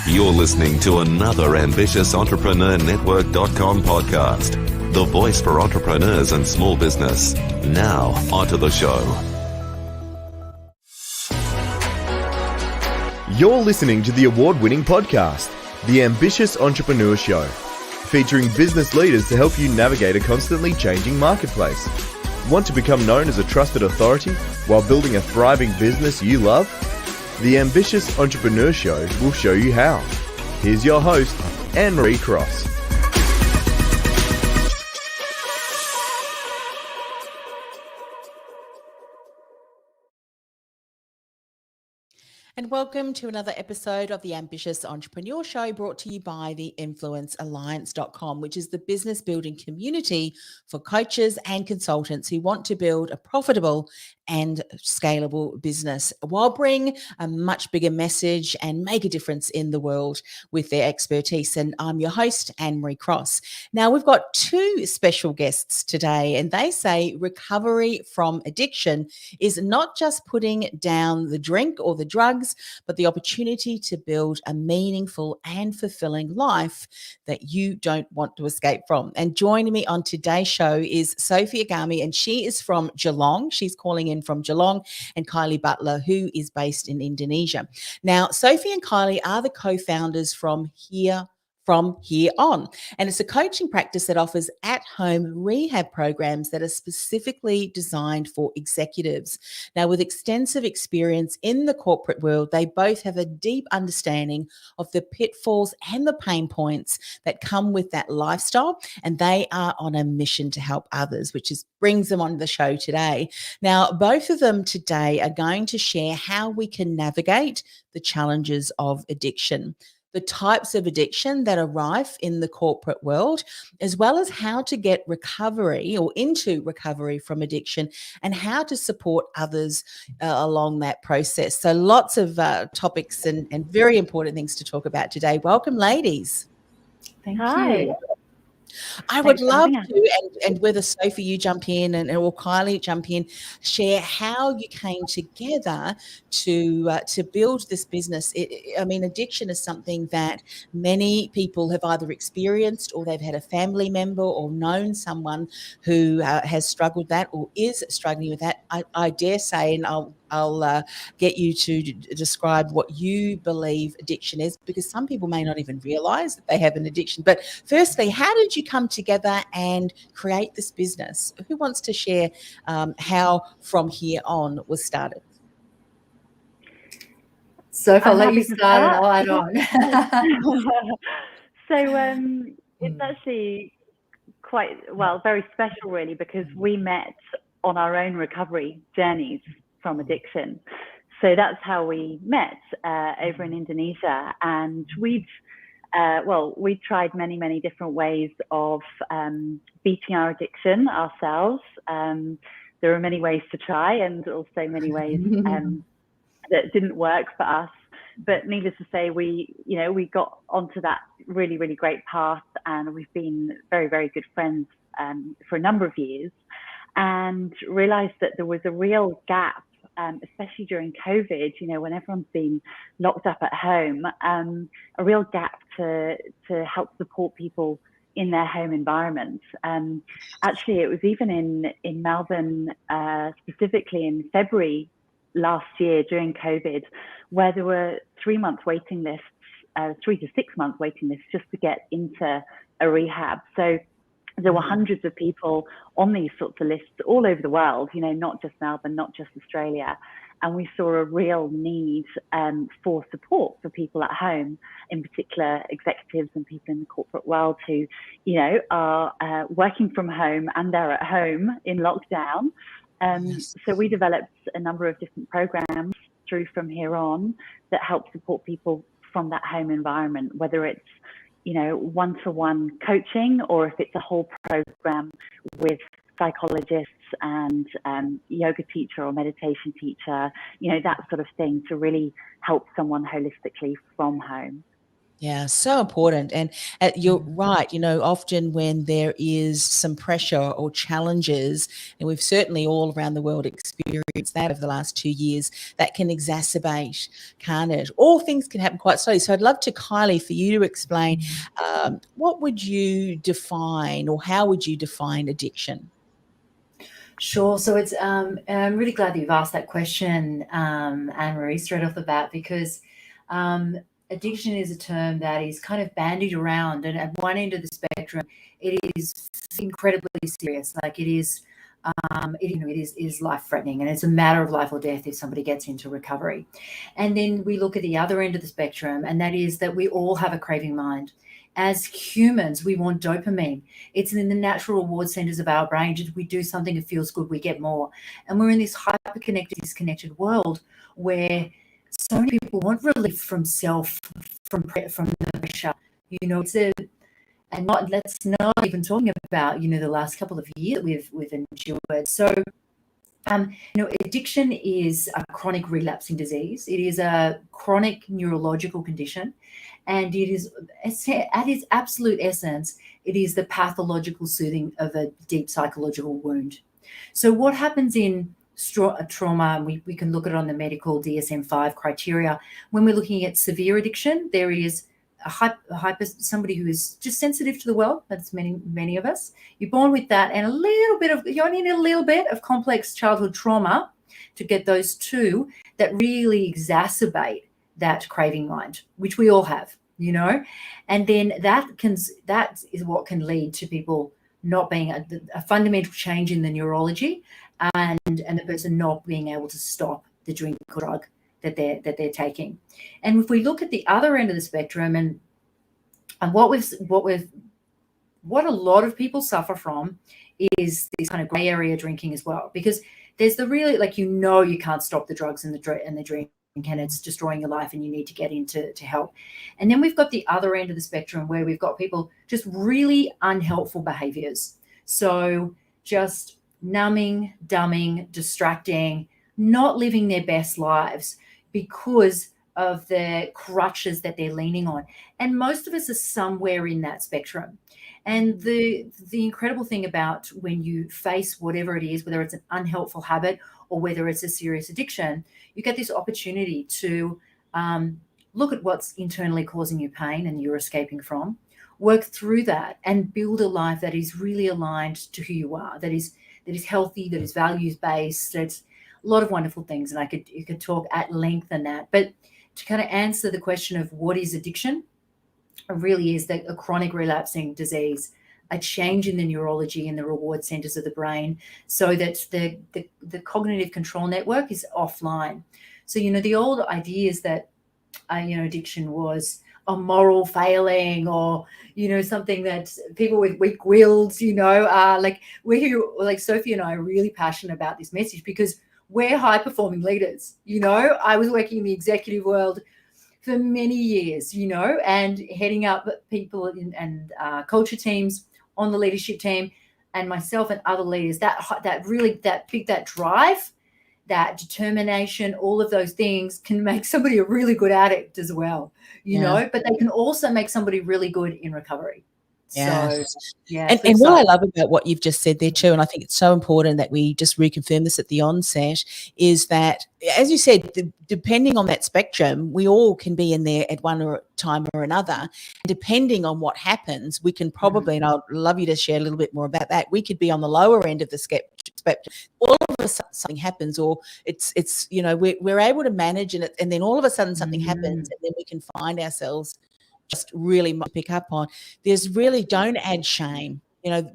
You're listening to another ambitious entrepreneurnetwork.com podcast, the voice for entrepreneurs and small business. Now, onto the show. You're listening to the award-winning podcast, The Ambitious Entrepreneur Show, featuring business leaders to help you navigate a constantly changing marketplace. Want to become known as a trusted authority while building a thriving business you love? The Ambitious Entrepreneur Show will show you how. Here's your host, Anne-Marie Cross. And welcome to another episode of the Ambitious Entrepreneur Show, brought to you by the influencealliance.com, which is the business building community for coaches and consultants who want to build a profitable and scalable business while bring a much bigger message and make a difference in the world with their expertise. And I'm your host, Anne-Marie Cross. Now, we've got two special guests today, and they say recovery from addiction is not just putting down the drink or the drugs, but the opportunity to build a meaningful and fulfilling life that you don't want to escape from. And joining me on today's show is Sophie Aghdami, and she is from Geelong. She's calling in from Geelong, and Kylie Butler, who is based in Indonesia. Now, Sophie and Kylie are the co-founders from Here On. And it's a coaching practice that offers at-home rehab programs that are specifically designed for executives. Now, with extensive experience in the corporate world, they both have a deep understanding of the pitfalls and the pain points that come with that lifestyle, and they are on a mission to help others, which brings them on the show today. Now, both of them today are going to share how we can navigate the challenges of addiction, the types of addiction that are rife in the corporate world, as well as how to get recovery or into recovery from addiction and how to support others along that process. So lots of topics and very important things to talk about today. Welcome, ladies. Thank you. I would love to, and whether Sophie, you jump in or Kylie jump in, share how you came together to build this business. Addiction is something that many people have either experienced or they've had a family member or known someone who has struggled with that or is struggling with that. I dare say, and I'll get you to describe what you believe addiction is, because some people may not even realize that they have an addiction. But firstly, how did you come together and create this business? Who wants to share how From Here On was started? So if I'll let you start and I'll add on. So it's actually very special really, because we met on our own recovery journeys from addiction. So that's how we met over in Indonesia, and we've tried many different ways of beating our addiction ourselves. There are many ways to try, and also many ways that didn't work for us. But needless to say, we got onto that really great path, and we've been very good friends for a number of years, and realized that there was a real gap, especially during COVID, when everyone's been locked up at home, a real gap to help support people in their home environment. Actually, it was even in Melbourne, specifically in February last year during COVID, where there were 3 month waiting lists, 3 to 6 month waiting lists just to get into a rehab. So there were hundreds of people on these sorts of lists all over the world, not just Melbourne, not just Australia. And we saw a real need for support for people at home, in particular executives and people in the corporate world who, are working from home and they're at home in lockdown. So we developed a number of different programs through From Here On that help support people from that home environment, whether it's one-to-one coaching, or if it's a whole program with psychologists and yoga teacher or meditation teacher, that sort of thing, to really help someone holistically from home. Yeah, so important. And you're right. Often when there is some pressure or challenges, and we've certainly all around the world experienced that over the last 2 years, that can exacerbate, can't it? All things can happen quite slowly. So I'd love to, Kylie, for you to explain what would you define, or how would you define addiction? Sure. So it's I'm really glad that you've asked that question, Anne-Marie, straight off the bat, because addiction is a term that is kind of bandied around, and at one end of the spectrum, it is incredibly serious. Like it is, it is life threatening, and it's a matter of life or death if somebody gets into recovery. And then we look at the other end of the spectrum, and that is that we all have a craving mind. As humans, we want dopamine. It's in the natural reward centers of our brain. If we do something that feels good, we get more. And we're in this hyper-connected, disconnected world where so many people want relief from self, from the pressure. Let's not even talking about the last couple of years we've endured. So addiction is a chronic relapsing disease. It is a chronic neurological condition, and it is, at its absolute essence, it is the pathological soothing of a deep psychological wound. So what happens in trauma, and we can look at it on the medical DSM-5 criteria. When we're looking at severe addiction, there is somebody who is just sensitive to the world. That's many of us. You're born with that, and you only need a little bit of complex childhood trauma to get those two that really exacerbate that craving mind, which we all have, and then that is what can lead to people not being a fundamental change in the neurology, and the person not being able to stop the drink or drug that they're taking. And if we look at the other end of the spectrum, and what a lot of people suffer from is this kind of gray area drinking as well, because there's the really, you can't stop the drugs and the drink, and it's destroying your life, and you need to get into help. And then we've got the other end of the spectrum where we've got people just really unhelpful behaviors. So just numbing, dumbing, distracting, not living their best lives because of the crutches that they're leaning on. And most of us are somewhere in that spectrum. And the incredible thing about when you face whatever it is, whether it's an unhelpful habit or whether it's a serious addiction, you get this opportunity to look at what's internally causing you pain and you're escaping from, work through that, and build a life that is really aligned to who you are, that is healthy, that is values-based. It's a lot of wonderful things, and you could talk at length on that. But to kind of answer the question of what is addiction, it really is a chronic relapsing disease, a change in the neurology and the reward centers of the brain, so that the cognitive control network is offline. So the old idea is that addiction was a moral failing, or something that people with weak wills, we're here, like Sophie and I are really passionate about this message because we're high performing leaders. I was working in the executive world for many years, and heading up people and culture teams on the leadership team, and myself and other leaders, that drive, that determination, all of those things can make somebody a really good addict as well, but they can also make somebody really good in recovery. Yes. So, yeah. And what I love about what you've just said there too, and I think it's so important that we just reconfirm this at the onset, is that, as you said, depending on that spectrum, we all can be in there at one time or another. And depending on what happens, we can probably, and I'd love you to share a little bit more about that, we could be on the lower end of the spectrum. All of a sudden something happens, or it's we're able to manage it, and then all of a sudden something happens, and then we can find ourselves just really pick up on. There's really, don't add shame.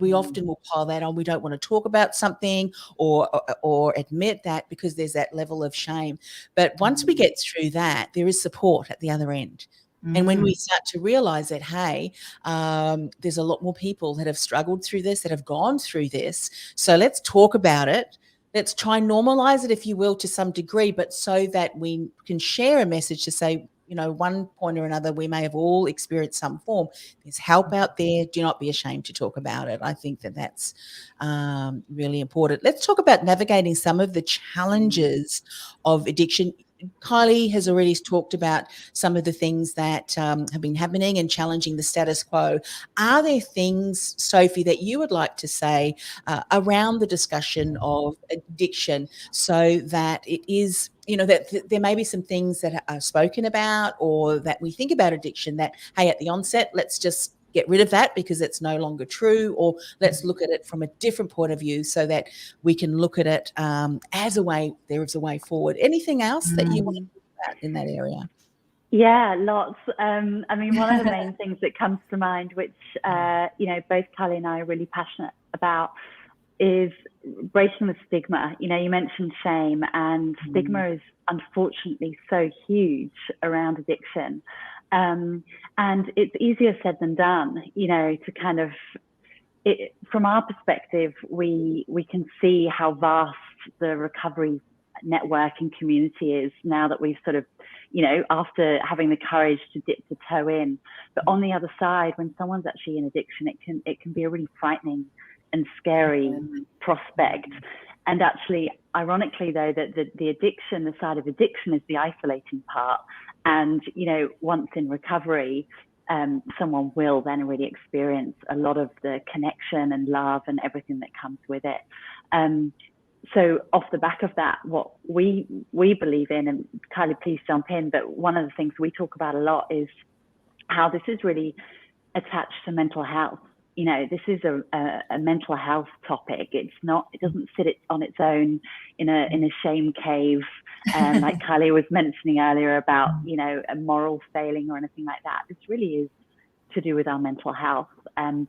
We often will pile that on. We don't want to talk about something or admit that because there's that level of shame. But once we get through that, there is support at the other end. And when we start to realize that, hey, there's a lot more people that have struggled through this, that have gone through this. So let's talk about it. Let's try and normalize it, if you will, to some degree, but so that we can share a message to say, one point or another, we may have all experienced some form. There's help out there. Do not be ashamed to talk about it. I think that's really important. Let's talk about navigating some of the challenges of addiction. Kylie has already talked about some of the things that have been happening and challenging the status quo. Are there things, Sophie, that you would like to say around the discussion of addiction, so that it is, that there may be some things that are spoken about, or that we think about addiction that, hey, at the onset, let's just get rid of that because it's no longer true, or let's look at it from a different point of view so that we can look at it as a way, there is a way forward. Anything else that you want to talk about in that area? Yeah, lots. I mean, one of the main things that comes to mind, which, both Kylie and I are really passionate about, is breaking the stigma. You mentioned shame, and stigma is unfortunately so huge around addiction. And it's easier said than done, to kind of, from our perspective, we can see how vast the recovery network and community is now that we've sort of, after having the courage to dip the toe in. But on the other side, when someone's actually in addiction, it can be a really frightening and scary prospect. And actually, ironically, though, that the addiction, the side of addiction, is the isolating part. And, once in recovery, someone will then really experience a lot of the connection and love and everything that comes with it. So off the back of that, what we believe in, and Kylie, please jump in, but one of the things we talk about a lot is how this is really attached to mental health. This is a mental health topic. It doesn't sit on its own in a shame cave, like Kylie was mentioning earlier about, a moral failing or anything like that. This really is to do with our mental health. And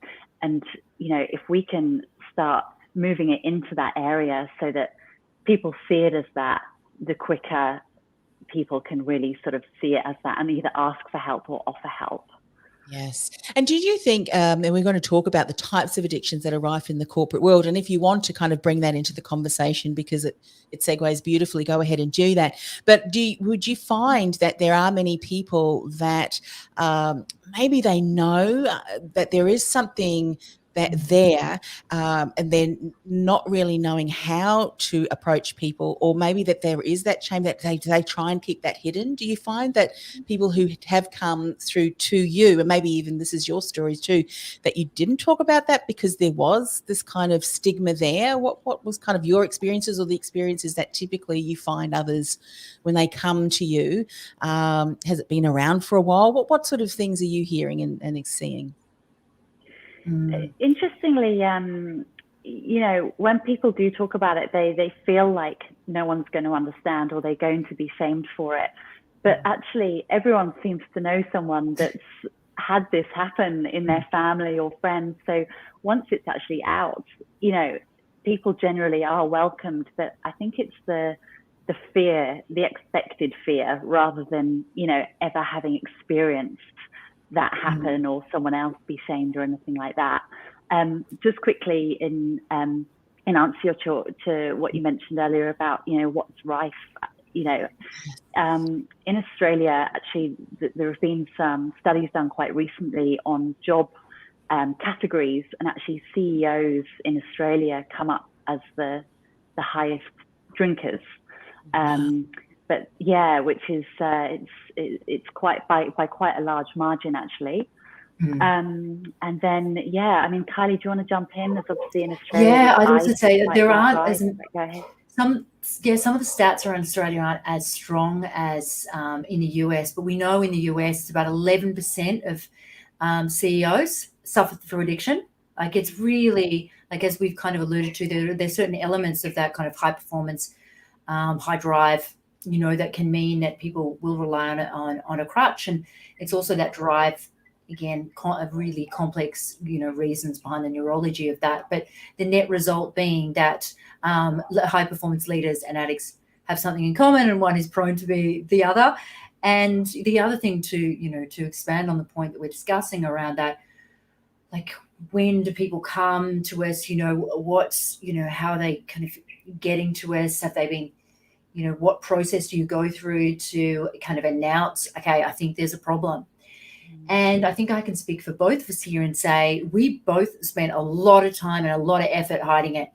if we can start moving it into that area so that people see it as that, the quicker people can really sort of see it as that and either ask for help or offer help. Yes. And do you think, and we're going to talk about the types of addictions that are rife in the corporate world, and if you want to kind of bring that into the conversation because it segues beautifully, go ahead and do that. But would you find that there are many people that maybe they know that there is something there, and then not really knowing how to approach people, or maybe that there is that shame that they try and keep that hidden? Do you find that people who have come through to you, and maybe even this is your story too, that you didn't talk about that because there was this kind of stigma there? What was kind of your experiences, or the experiences that typically you find others when they come to you? Has it been around for a while? What sort of things are you hearing and seeing? Interestingly, when people do talk about it, they feel like no one's going to understand, or they're going to be shamed for it. But actually, everyone seems to know someone that's had this happen in their family or friends. So once it's actually out, people generally are welcomed. But I think it's the fear, the expected fear, rather than, ever having experienced that happen or someone else be shamed or anything like that. Just quickly in answer to what you mentioned earlier about, what's rife, in Australia, actually, there have been some studies done quite recently on job categories, and actually CEOs in Australia come up as the highest drinkers. But yeah, which is it's quite by quite a large margin actually. And then Kylie, do you want to jump in? There's obviously in Australia. Yeah, I'd also say there aren't go ahead. some of the stats around Australia aren't as strong as in the US, but we know in the US it's about 11% of CEOs suffer from addiction. Like, it's really, like, as we've kind of alluded to, there's certain elements of that kind of high performance, high drive, that can mean that people will rely on a crutch. And it's also that drive, again, of really complex, reasons behind the neurology of that. But the net result being that high performance leaders and addicts have something in common, and one is prone to be the other. And the other thing to expand on the point that we're discussing around that, like, when do people come to us? What's, how are they kind of getting to us? Have they been, what process do you go through to kind of announce, okay, I think there's a problem? And I think I can speak for both of us here and say we both spent a lot of time and a lot of effort hiding it.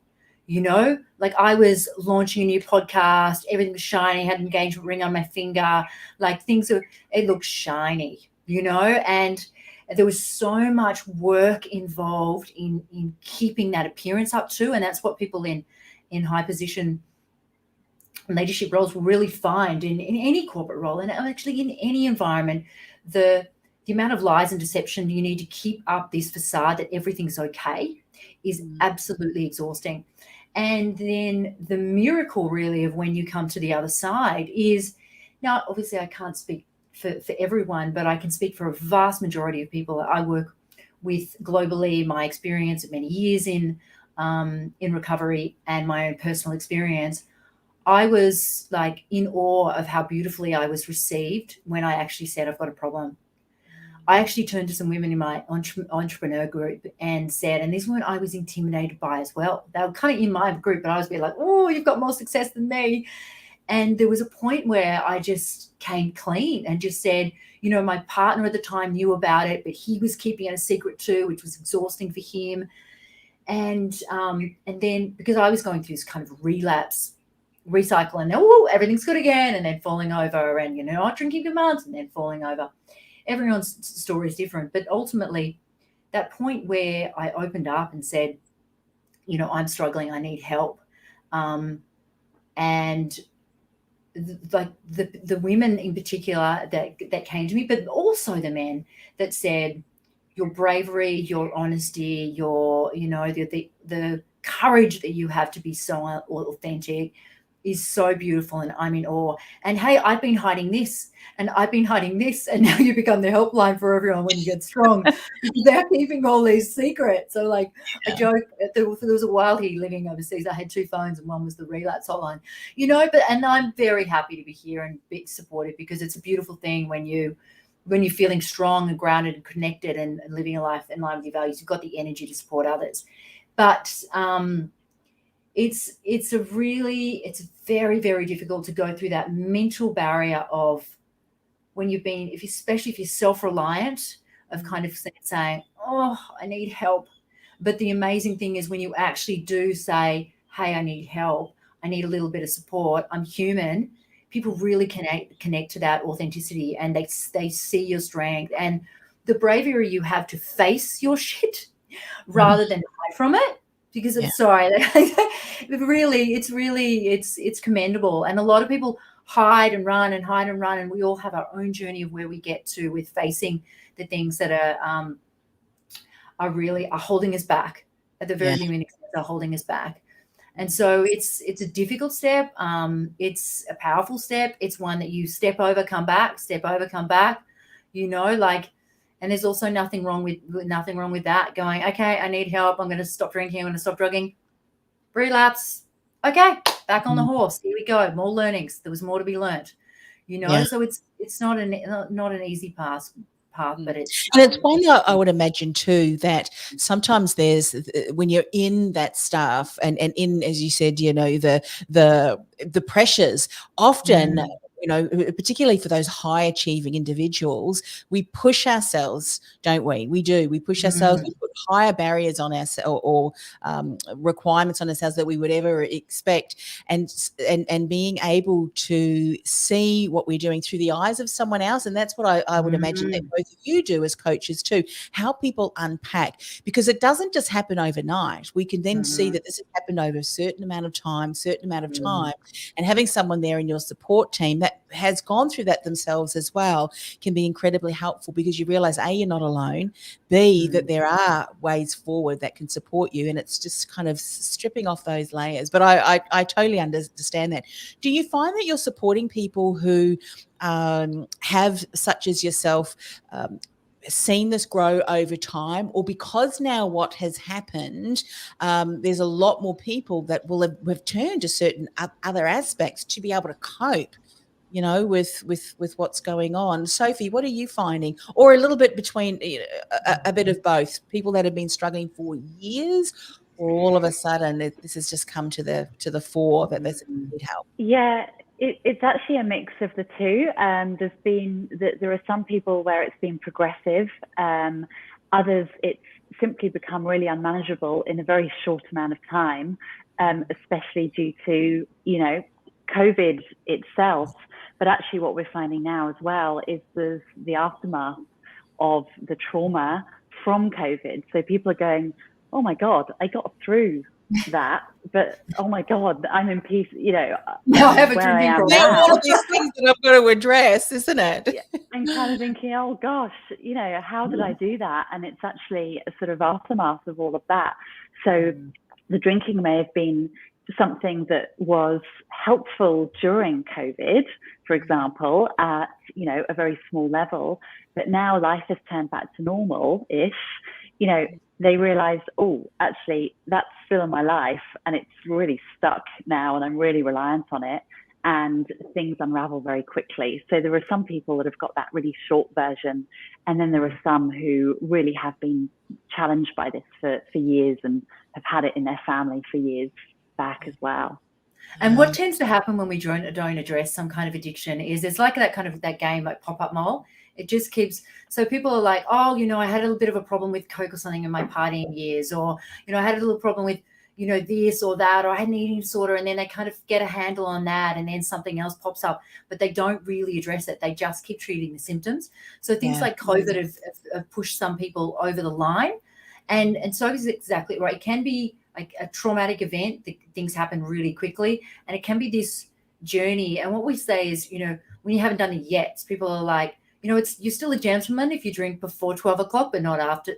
you know, like I was launching a new podcast, everything was shiny, had an engagement ring on my finger, like it looked shiny, you know, and there was so much work involved in keeping that appearance up too. And that's what people in high position leadership roles will really find in any corporate role, and actually in any environment, the amount of lies and deception you need to keep up this facade that everything's okay is absolutely exhausting. And then the miracle really of when you come to the other side is, now obviously I can't speak for everyone, but I can speak for a vast majority of people I work with globally. My experience of many years in recovery and my own personal experience, I was like in awe of how beautifully I was received when I actually said, I've got a problem. I actually turned to some women in my entrepreneur group and said, and these women I was intimidated by as well. They were kind of in my group, but I was being like, oh, you've got more success than me. And there was a point where I just came clean and just said, you know, my partner at the time knew about it, but he was keeping it a secret too, which was exhausting for him. And then because I was going through this kind of relapse, recycle, and everything's good again, and then falling over, and you know, not drinking for months, and then falling over. Everyone's story is different, but ultimately that point where I opened up and said, you know, I'm struggling, I need help, and the women in particular that came to me, but also the men that said, your bravery, your honesty, your, you know, the courage that you have to be so authentic is so beautiful, and I'm in awe. And hey, I've been hiding this, and I've been hiding this, and now you become the helpline for everyone when you get strong. They're keeping all these secrets. So like I joke, there was a while here living overseas, I had 2 phones, and one was the relapse hotline, you know, and I'm very happy to be here and be supportive, because it's a beautiful thing when you're feeling strong and grounded and connected and living a life in line with your values. You've got the energy to support others. But it's very, very difficult to go through that mental barrier of when especially if you're self-reliant, of kind of saying, oh, I need help. But the amazing thing is when you actually do say, hey, I need help, I need a little bit of support, I'm human, people really connect to that authenticity, and they see your strength and the bravery you have to face your shit rather than hide from it. Because it's it's commendable. And a lot of people hide and run, and we all have our own journey of where we get to with facing the things that are holding us back. At the very beginning, are holding us back. And so it's a difficult step. It's a powerful step. It's one that you step over, come back, you know, like. And there's also nothing wrong with that. Going, okay, I need help. I'm going to stop drinking. I'm going to stop drugging. Relapse. Okay, back on the horse. Here we go. More learnings. There was more to be learned. You know, so it's not an easy path, but it's one that I would imagine too, that sometimes there's, when you're in that stuff and in, as you said, you know, the pressures often. You know, particularly for those high achieving individuals, we push ourselves, don't we? We do. We push ourselves. We put higher barriers on ourselves or requirements on ourselves that we would ever expect, and being able to see what we're doing through the eyes of someone else, and that's what I would imagine that both of you do as coaches too. How people unpack, because it doesn't just happen overnight. We can then see that this has happened over a certain amount of time, and having someone there in your support team that has gone through that themselves as well can be incredibly helpful, because you realize A, you're not alone, B, that there are ways forward that can support you, and it's just kind of stripping off those layers. But I totally understand that. Do you find that you're supporting people who have, such as yourself, seen this grow over time, or because now what has happened, there's a lot more people that will have turned to certain other aspects to be able to cope, you know, with what's going on? Sophie, what are you finding? Or a little bit between, a bit of both, people that have been struggling for years, or all of a sudden this has just come to the fore that there's need help? Yeah, it's actually a mix of the two. There are some people where it's been progressive, others it's simply become really unmanageable in a very short amount of time. especially due to, COVID itself. But actually what we're finding now as well is there's the aftermath of the trauma from COVID. So people are going, oh my God, I got through that, but oh my God, I'm in peace, Now I have a where I drinking am problem. They're now. all of these things that I've got to address, isn't it? And kind of thinking, oh gosh, how did I do that? And it's actually a sort of aftermath of all of that. So the drinking may have been something that was helpful during COVID, for example, at, a very small level, but now life has turned back to normal-ish, they realized, oh, actually, that's still in my life and it's really stuck now and I'm really reliant on it, and things unravel very quickly. So there are some people that have got that really short version, and then there are some who really have been challenged by this for years and have had it in their family for years back as well. And what tends to happen when we don't address some kind of addiction is it's like that game like pop-up mole. It just keeps, so people are like, oh, I had a little bit of a problem with Coke or something in my partying years, or, I had a little problem with, this or that, or I had an eating disorder, and then they kind of get a handle on that, and then something else pops up, but they don't really address it. They just keep treating the symptoms. So things like COVID have pushed some people over the line, and so is exactly right. It can be like a traumatic event, things happen really quickly, and it can be this journey. And what we say is, when you haven't done it yet, people are like, you're still a gentleman if you drink before 12 o'clock, but not after,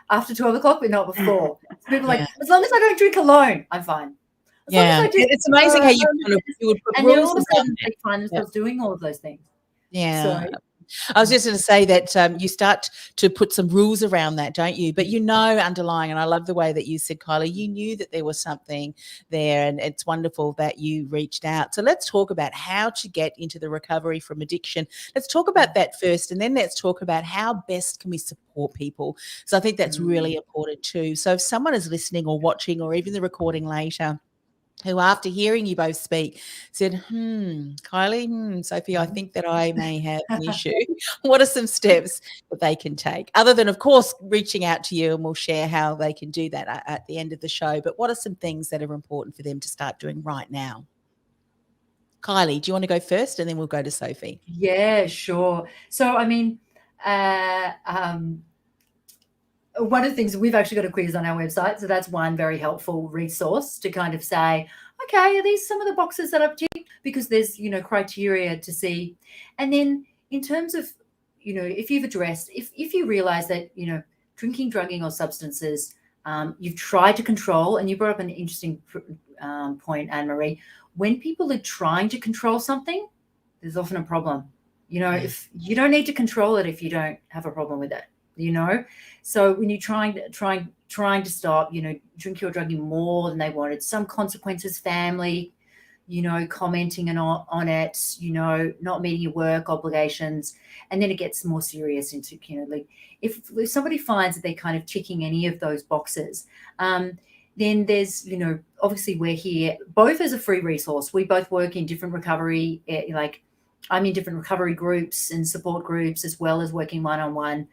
after 12 o'clock, but not before. So people are like, as long as I don't drink alone, I'm fine. It's amazing how you would put and rules then all of a sudden around they find themselves doing all of those things. Yeah. So, I was just going to say that you start to put some rules around that, don't you? But underlying, and I love the way that you said, Kylie, you knew that there was something there, and it's wonderful that you reached out. So let's talk about how to get into the recovery from addiction. Let's talk about that first, and then let's talk about how best can we support people. So I think that's really important too. So if someone is listening or watching or even the recording later, who after hearing you both speak said, Kylie, Sophie, I think that I may have an issue. What are some steps that they can take? Other than, of course, reaching out to you, and we'll share how they can do that at the end of the show. But what are some things that are important for them to start doing right now? Kylie, do you want to go first, and then we'll go to Sophie? Yeah, sure. So, I mean, one of the things, we've actually got a quiz on our website. So that's one very helpful resource to kind of say, okay, are these some of the boxes that I've ticked? Because there's, criteria to see. And then in terms of, if you've addressed, if you realize that, drinking, drugging or substances, you've tried to control, and you brought up an interesting point, Anne-Marie, when people are trying to control something, there's often a problem. If you don't need to control it if you don't have a problem with it. So when you're trying to stop, drinking or drugging more than they wanted, some consequences, family, commenting on it, not meeting your work obligations, and then it gets more serious into, like if somebody finds that they're kind of ticking any of those boxes, then there's, obviously we're here both as a free resource. We both work in different recovery, I'm in different recovery groups and support groups, as well as working one-on-one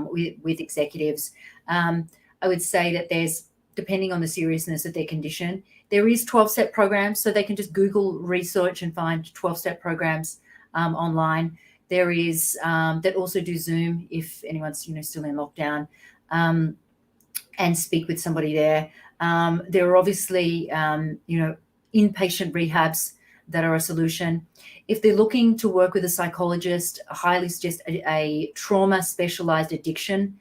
with executives. I would say that there's, depending on the seriousness of their condition, there is 12-step programs, so they can just Google research and find 12-step programs online. There is that also do Zoom if anyone's still in lockdown, and speak with somebody there. There are obviously inpatient rehabs that are a solution. If they're looking to work with a psychologist, I highly suggest a trauma specialized addiction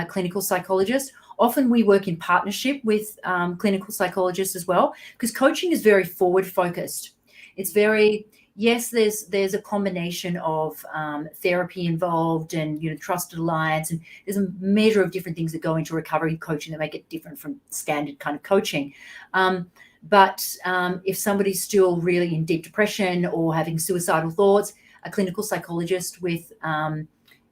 clinical psychologist. Often we work in partnership with clinical psychologists as well, because coaching is very forward focused. It's very, yes, there's a combination of therapy involved and trusted alliance, and there's a measure of different things that go into recovery coaching that make it different from standard kind of coaching. But if somebody's still really in deep depression or having suicidal thoughts, a clinical psychologist with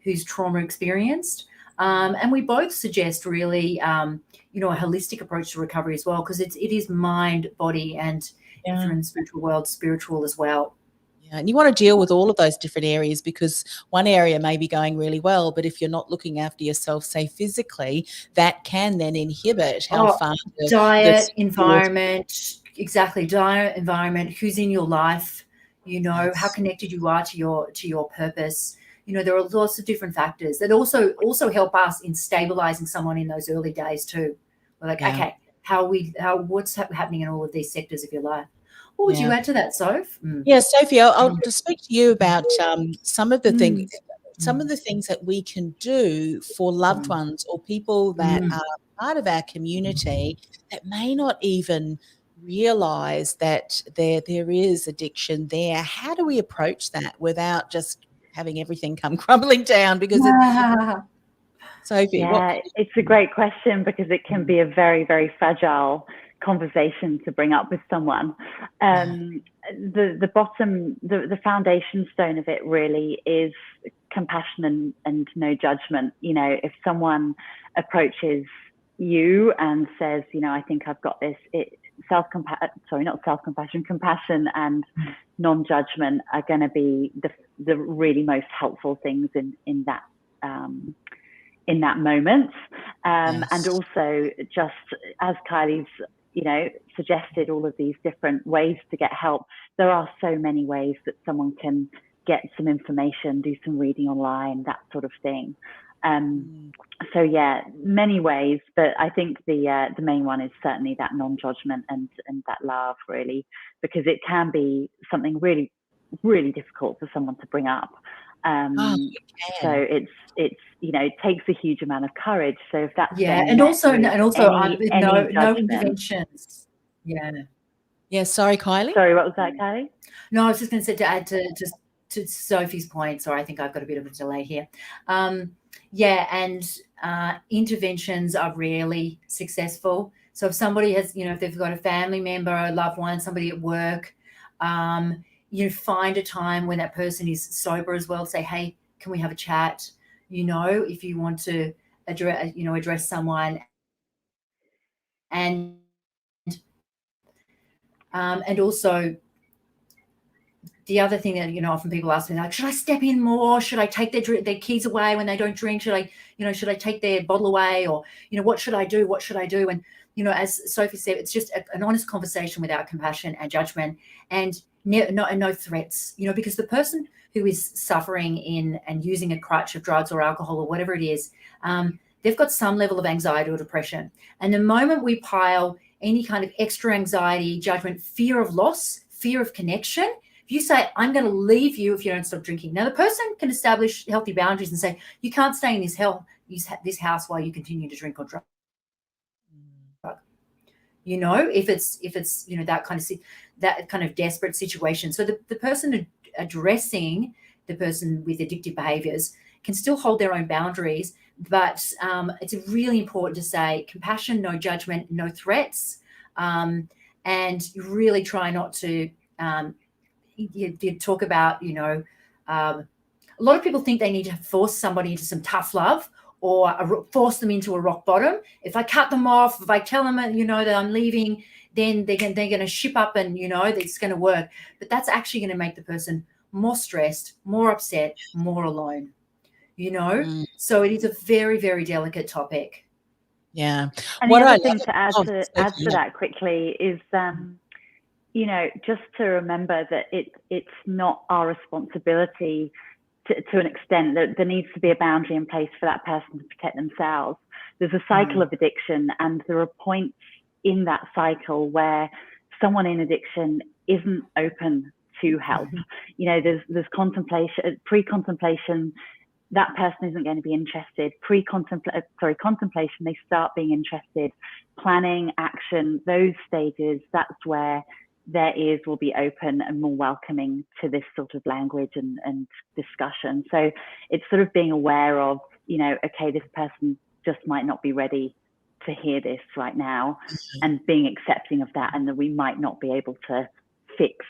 who's trauma experienced. And we both suggest really, a holistic approach to recovery as well, because it is mind, body, and if you're in the spiritual world, spiritual as well. Yeah, and you want to deal with all of those different areas, because one area may be going really well, but if you're not looking after yourself, say physically, that can then inhibit how far diet, environment, exactly, diet, environment, who's in your life, you know, how connected you are to your purpose. You know, there are lots of different factors that also help us in stabilizing someone in those early days too. We're like, okay, what's happening in all of these sectors of your life? What would you add to that, Soph? Yeah, Sophie, I'll just speak to you about some of the things that we can do for loved ones or people that are part of our community that may not even realize that there is addiction there. How do we approach that without just having everything come crumbling down? Because Sophie, it's a great question, because it can be a very, very fragile conversation to bring up with someone. The bottom, the foundation stone of it really is compassion and no judgment. You know, if someone approaches you and says, you know, I think I've got this, compassion and non-judgment are going to be the really most helpful things in that moment. And also, just as Kylie's, you know, suggested all of these different ways to get help, there are so many ways that someone can get some information, do some reading online, that sort of thing. So yeah, many ways, but I think the main one is certainly that non-judgment and that love, really, because it can be something really, really difficult for someone to bring up. So it's you know, it takes a huge amount of courage. So if that's and also no interventions. Sorry, Kylie. Sorry, what was that, Kylie? No, I was just going to say, to add to Sophie's point. Sorry, I think I've got a bit of a delay here. Interventions are rarely successful. So if somebody has, you know, if they've got a family member, a loved one, somebody at work, you find a time when that person is sober as well. Say, hey, can we have a chat? You know, if you want to address someone, and also the other thing that, you know, often people ask me, like, should I step in more? Should I take their keys away when they don't drink? Should I take their bottle away? Or, you know, what should I do? What should I do? And, you know, as Sophie said, it's just an honest conversation without compassion and judgment, and no threats, you know, because the person who is suffering in and using a crutch of drugs or alcohol or whatever it is, they've got some level of anxiety or depression. And the moment we pile any kind of extra anxiety, judgment, fear of loss, fear of connection, if you say, I'm going to leave you if you don't stop drinking. Now, the person can establish healthy boundaries and say, you can't stay in this house while you continue to drink or drug. You know, if it's you know, that kind of desperate situation. So the person addressing the person with addictive behaviors can still hold their own boundaries, but it's really important to say compassion, no judgment, no threats, and really try not to you talk about, you know, a lot of people think they need to force somebody into some tough love or force them into a rock bottom. If I cut them off, if I tell them, you know, that I'm leaving, then they're going to ship up and, you know, it's going to work. But that's actually going to make the person more stressed, more upset, more alone, you know. So it is a very, very delicate topic. Yeah. And the other thing to add to that quickly is, you know, just to remember that it's not our responsibility to an extent, that there needs to be a boundary in place for that person to protect themselves. There's a cycle of addiction, and there are points in that cycle where someone in addiction isn't open to help. You know, there's contemplation, pre-contemplation, that person isn't going to be interested. Contemplation, they start being interested. Planning, action, those stages, that's where their ears will be open and more welcoming to this sort of language and discussion. So it's sort of being aware of, you know, okay, this person just might not be ready to hear this right now, and being accepting of that, and that we might not be able to fix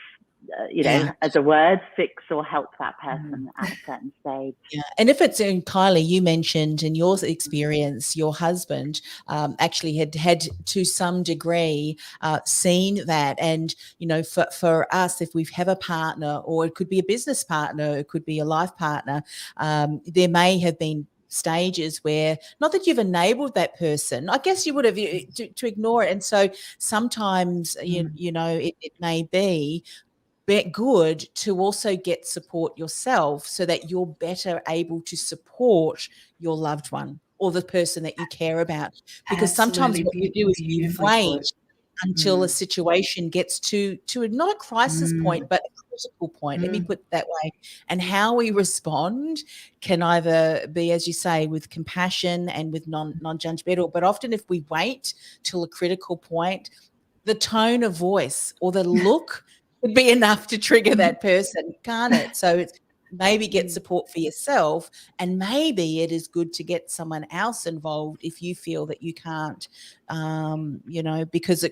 as a word, fix or help that person at a certain stage. Yeah. And if it's in Kylie, you mentioned in your experience, your husband actually had to some degree seen that. And, for us, if we have a partner, or it could be a business partner, it could be a life partner, there may have been stages where, not that you've enabled that person, I guess you would have to ignore it. And so sometimes, it may be good to also get support yourself, so that you're better able to support your loved one or the person that you care about. Because sometimes what you do is you Beautifully wait put. until a situation gets to not a crisis point, but a critical point. Let me put it that way. And how we respond can either be, as you say, with compassion and with non-judgmental. But often if we wait till a critical point, the tone of voice or the look would be enough to trigger that person, can't it? So it's maybe get support for yourself, and maybe it is good to get someone else involved if you feel that you can't, because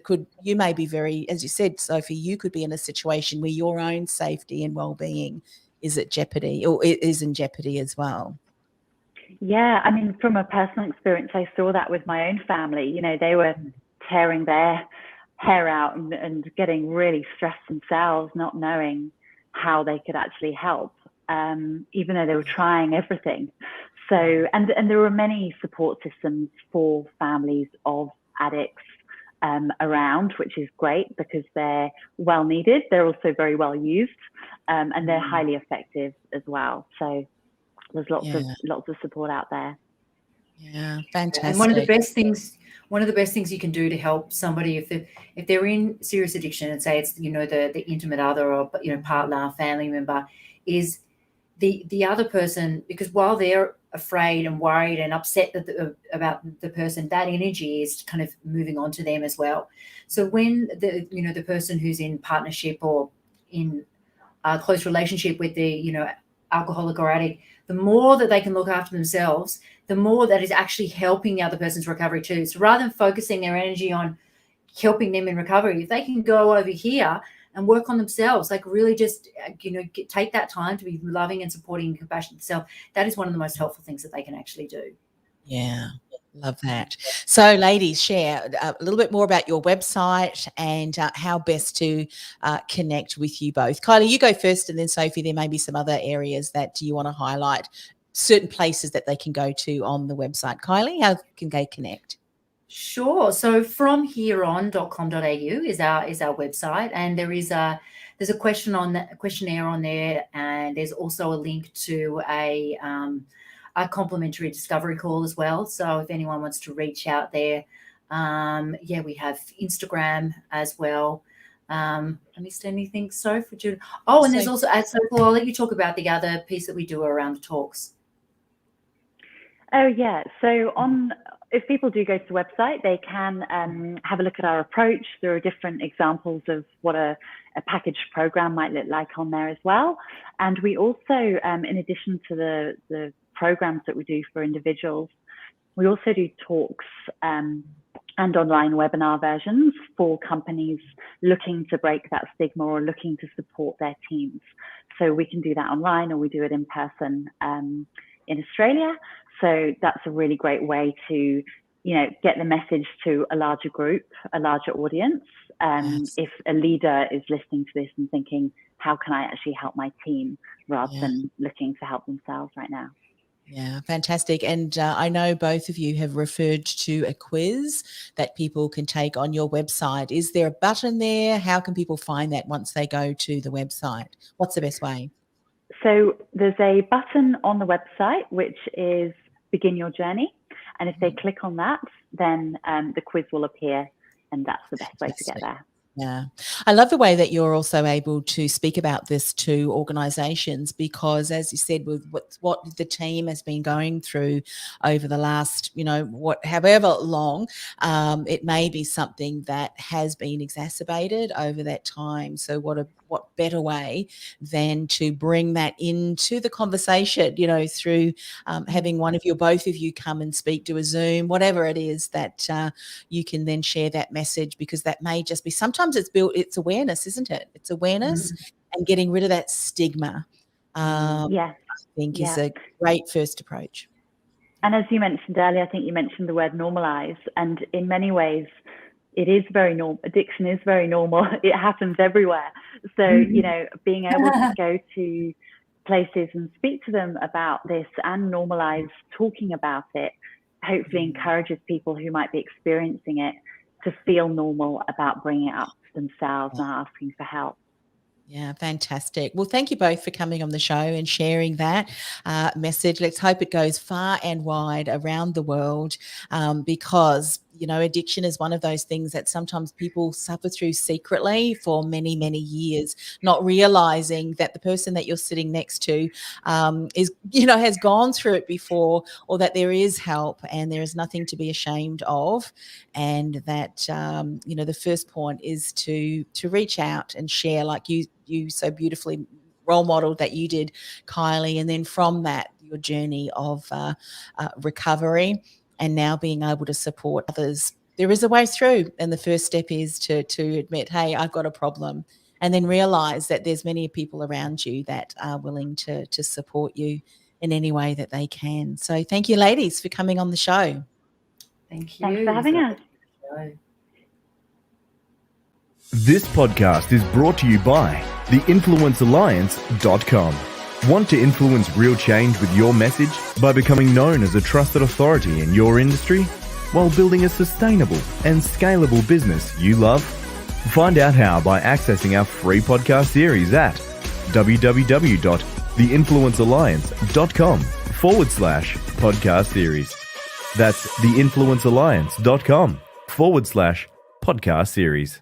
you may be very, as you said, Sophie, you could be in a situation where your own safety and well-being is at jeopardy, or is in jeopardy as well. Yeah, I mean, from a personal experience, I saw that with my own family. They were tearing their hair out and getting really stressed themselves, not knowing how they could actually help, even though they were trying everything. So, and there were many support systems for families of addicts around, which is great because they're well needed. They're also very well used, and they're highly effective as well. So there's lots of support out there. Yeah, fantastic. And one of the best things you can do to help somebody if they're in serious addiction, and say it's the intimate other or partner, family member, is the other person, because while they're afraid and worried and upset about the person, that energy is kind of moving on to them as well. So when the person who's in partnership or in a close relationship with the alcoholic or addict, the more that they can look after themselves, the more that is actually helping the other person's recovery too. So rather than focusing their energy on helping them in recovery, if they can go over here and work on themselves, like really just, take that time to be loving and supporting and compassionate themselves, that is one of the most helpful things that they can actually do. Yeah, love that. So ladies, share a little bit more about your website and how best to connect with you both. Kylie, you go first, and then Sophie, there may be some other areas that you want to highlight, certain places that they can go to on the website. Kylie, how can they connect? Sure. So fromhereon.com.au is our website, and there's a questionnaire on there, and there's also a link to a complimentary discovery call as well. So if anyone wants to reach out there, we have Instagram as well. I missed anything, Sophie? Oh, and there's also, so I'll let you talk about the other piece that we do around the talks. Oh, yeah. So if people do go to the website, they can have a look at our approach. There are different examples of what a packaged program might look like on there as well. And we also, in addition to the programs that we do for individuals, we also do talks and online webinar versions for companies looking to break that stigma or looking to support their teams. So we can do that online, or we do it in person in Australia. So that's a really great way to, get the message to a larger group, a larger audience. Yes. If a leader is listening to this and thinking, how can I actually help my team, rather than looking to help themselves right now. Yeah, fantastic. And I know both of you have referred to a quiz that people can take on your website. Is there a button there? How can people find that once they go to the website? What's the best way? So there's a button on the website, which is Begin Your Journey. And if they click on that, then the quiz will appear, and that's the best way to get there. Yeah. I love the way that you're also able to speak about this to organisations, because as you said, with what the team has been going through over the last, however long, it may be something that has been exacerbated over that time. So what better way than to bring that into the conversation, through having one of you, both of you come and speak to a Zoom, whatever it is that you can then share that message, because that may just be, sometimes it's awareness, isn't it? It's awareness. and getting rid of that stigma. Yes. I think is a great first approach. And as you mentioned earlier, I think you mentioned the word normalize. And in many ways, it is very normal. Addiction is very normal. It happens everywhere. So, you know, being able to go to places and speak to them about this and normalize talking about it, hopefully encourages people who might be experiencing it to feel normal about bringing it up themselves and asking for help. Yeah, fantastic. Well, thank you both for coming on the show and sharing that message. Let's hope it goes far and wide around the world, because, you know, addiction is one of those things that sometimes people suffer through secretly for many, many years, not realizing that the person that you're sitting next to is, you know, has gone through it before, or that there is help and there is nothing to be ashamed of. And that, you know, the first point is to reach out and share, like you so beautifully role modeled that you did, Kylie. And then from that, your journey of recovery, and now being able to support others. There is a way through. And the first step is to admit, hey, I've got a problem. And then realize that there's many people around you that are willing to support you in any way that they can. So thank you, ladies, for coming on the show. Thank you. Thanks for having us. This podcast is brought to you by theinfluencealliance.com. Want to influence real change with your message by becoming known as a trusted authority in your industry while building a sustainable and scalable business you love? Find out how by accessing our free podcast series at www.theinfluencealliance.com/podcast series. That's theinfluencealliance.com/podcast series.